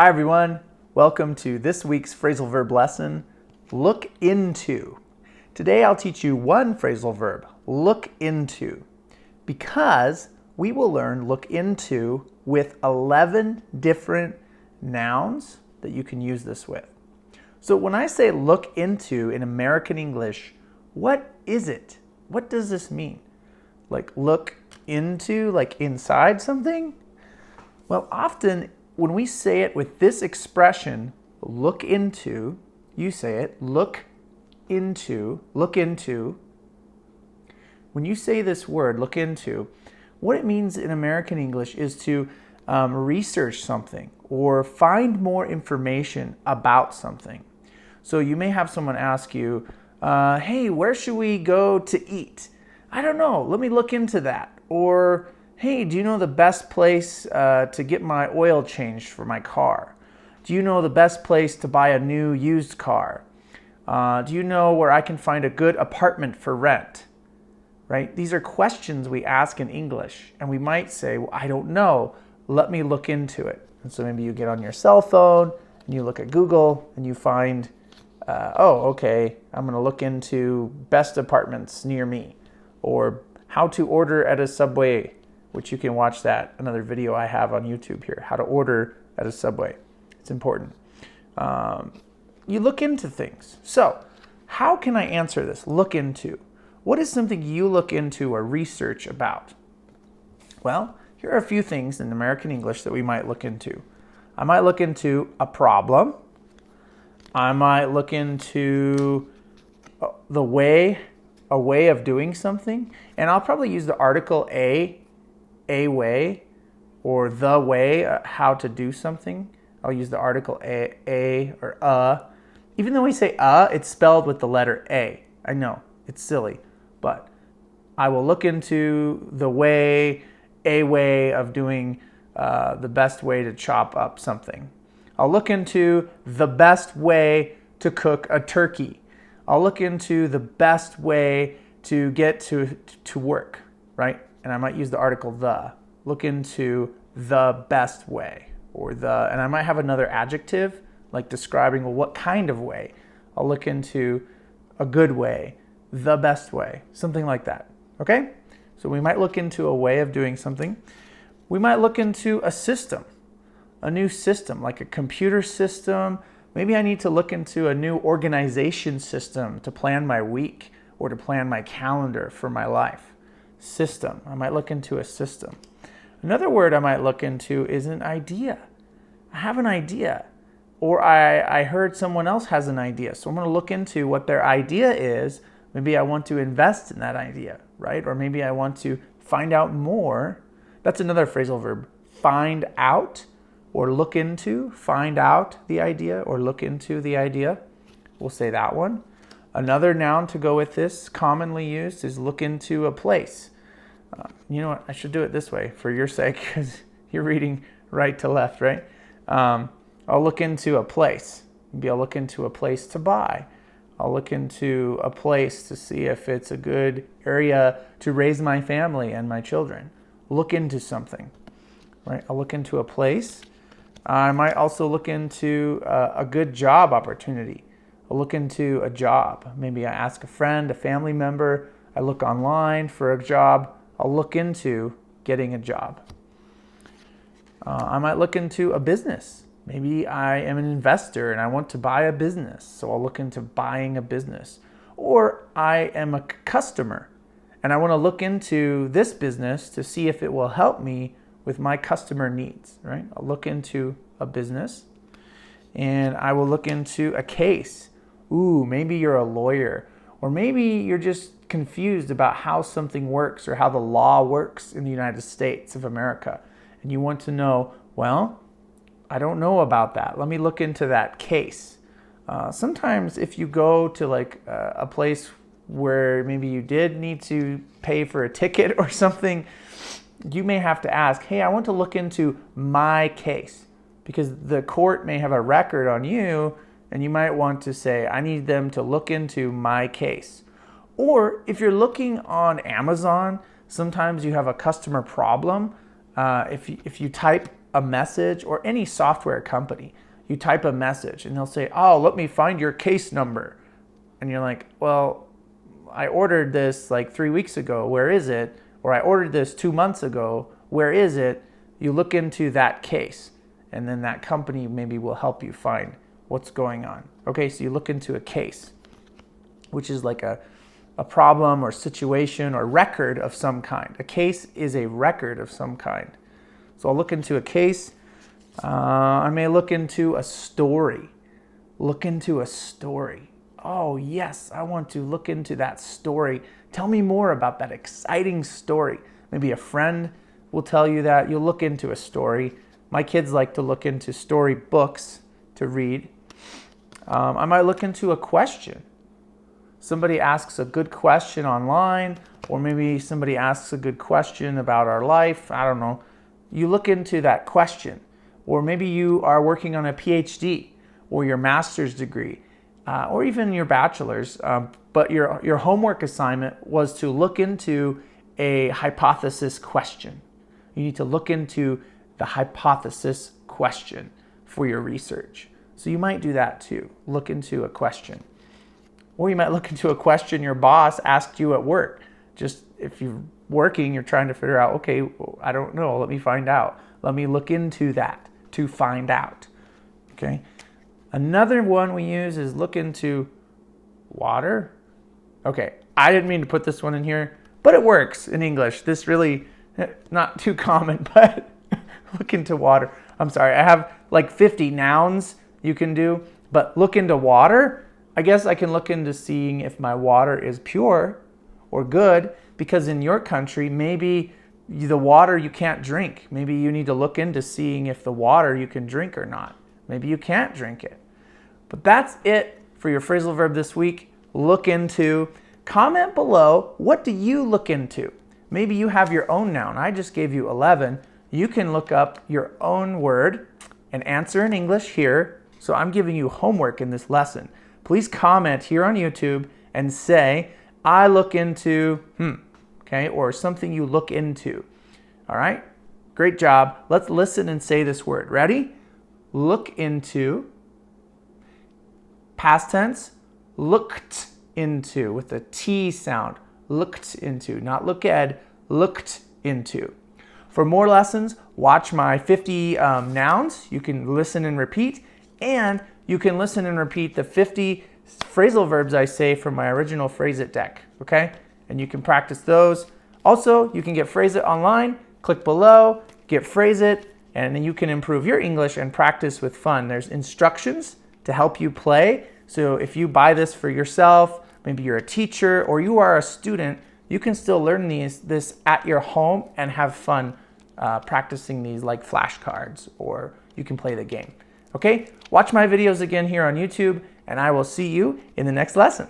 Hi everyone, welcome to this week's phrasal verb lesson, look into. Today I'll teach you one phrasal verb, look into, because we will learn look into with 11 different nouns that you can use this with. So when I say look into in American English, what is it? What does this mean? Like look into, like inside something? Well, often when we say it with this expression, look into, you say it, look into. When you say this word, look into, what it means in American English is to research something or find more information about something. So you may have someone ask you, hey, where should we go to eat? I don't know, let me look into that. Or, hey, do you know the best place to get my oil changed for my car? Do you know the best place to buy a new used car? Do you know where I can find a good apartment for rent? Right? These are questions we ask in English, and we might say, well, I don't know, let me look into it. And so maybe you get on your cell phone and you look at Google and you find, okay, I'm going to look into best apartments near me, or how to order at a Subway, which you can watch that, another video I have on YouTube here, how to order at a Subway. It's important. You look into things. So how can I answer this? Look into. What is something you look into or research about? Well, here are a few things in American English that we might look into. I might look into a problem. I might look into a way of doing something. And I'll probably use the article a way, or the way, how to do something. I'll use the article a or a. Even though we say it's spelled with the letter A. I know, it's silly, but I will look into the way, a way of doing the best way to chop up something. I'll look into the best way to cook a turkey. I'll look into the best way to get to work, right? And I might use the article the. Look into the best way, or the, and I might have another adjective like describing, well, what kind of way. I'll look into a good way, the best way, something like that, okay? So we might look into a way of doing something. We might look into a system, a new system, like a computer system. Maybe I need to look into a new organization system to plan my week or to plan my calendar for my life. System. I might look into a system. Another word I might look into is an idea. I have an idea. Or I heard someone else has an idea. So I'm going to look into what their idea is. Maybe I want to invest in that idea, right? Or maybe I want to find out more. That's another phrasal verb. Find out or look into. Find out the idea or look into the idea. We'll say that one. Another noun to go with this, commonly used, is look into a place. You know what? I should do it this way for your sake, because you're reading right to left, right? I'll look into a place. Maybe I'll look into a place to buy. I'll look into a place to see if it's a good area to raise my family and my children. Look into something, right? I'll look into a place. I might also look into a good job opportunity. I'll look into a job. Maybe I ask a friend, a family member. I look online for a job. I'll look into getting a job. I might look into a business. Maybe I am an investor and I want to buy a business, so I'll look into buying a business. Or I am a customer and I want to look into this business to see if it will help me with my customer needs, right? I'll look into a business, and I will look into a case. Ooh, maybe you're a lawyer, or maybe you're just confused about how something works or how the law works in the United States of America. And you want to know, well, I don't know about that. Let me look into that case. Sometimes if you go to like a place where maybe you did need to pay for a ticket or something, you may have to ask, hey, I want to look into my case, because the court may have a record on you, and you might want to say, I need them to look into my case. Or if you're looking on Amazon, sometimes you have a customer problem. If you type a message, or any software company, you type a message and they'll say, oh, let me find your case number. And you're like, well, I ordered this like 3 weeks ago, where is it? Or I ordered this 2 months ago, where is it? You look into that case, and then that company maybe will help you find what's going on. Okay, so you look into a case, which is like a problem or situation or record of some kind. A case is a record of some kind. So I'll look into a case. I may look into a story. Look into a story. Oh yes, I want to look into that story. Tell me more about that exciting story. Maybe a friend will tell you that. You'll look into a story. My kids like to look into story books to read. I might look into a question. Somebody asks a good question online, or maybe somebody asks a good question about our life. I don't know. You look into that question. Or maybe you are working on a PhD or your master's degree, or even your bachelor's, but your homework assignment was to look into a hypothesis question. You need to look into the hypothesis question for your research. So you might do that too. Look into a question. Or you might look into a question your boss asked you at work. Just if you're working, you're trying to figure out, okay, I don't know, let me find out. Let me look into that to find out. Okay. Another one we use is look into water. Okay, I didn't mean to put this one in here, but it works in English. This really, not too common, but look into water. I'm sorry, I have like 50 nouns you can do, but look into water. I guess I can look into seeing if my water is pure or good, because in your country, maybe the water you can't drink. Maybe you need to look into seeing if the water you can drink or not. Maybe you can't drink it. But that's it for your phrasal verb this week. Look into. Comment below, what do you look into? Maybe you have your own noun. I just gave you 11. You can look up your own word and answer in English here. So I'm giving you homework in this lesson. Please comment here on YouTube and say, I look into, okay, or something you look into. All right, great job. Let's listen and say this word. Ready? Look into. Past tense, looked into with a T sound. Looked into, not looked, looked into. For more lessons, watch my 50 nouns. You can listen and repeat, and you can listen and repeat the 50 phrasal verbs I say from my original Phrase It deck, okay? And you can practice those. Also, you can get Phrase It online. Click below, get Phrase It, and then you can improve your English and practice with fun. There's instructions to help you play. So if you buy this for yourself, maybe you're a teacher or you are a student, you can still learn this at your home and have fun practicing these like flashcards, or you can play the game. Okay, watch my videos again here on YouTube, and I will see you in the next lesson.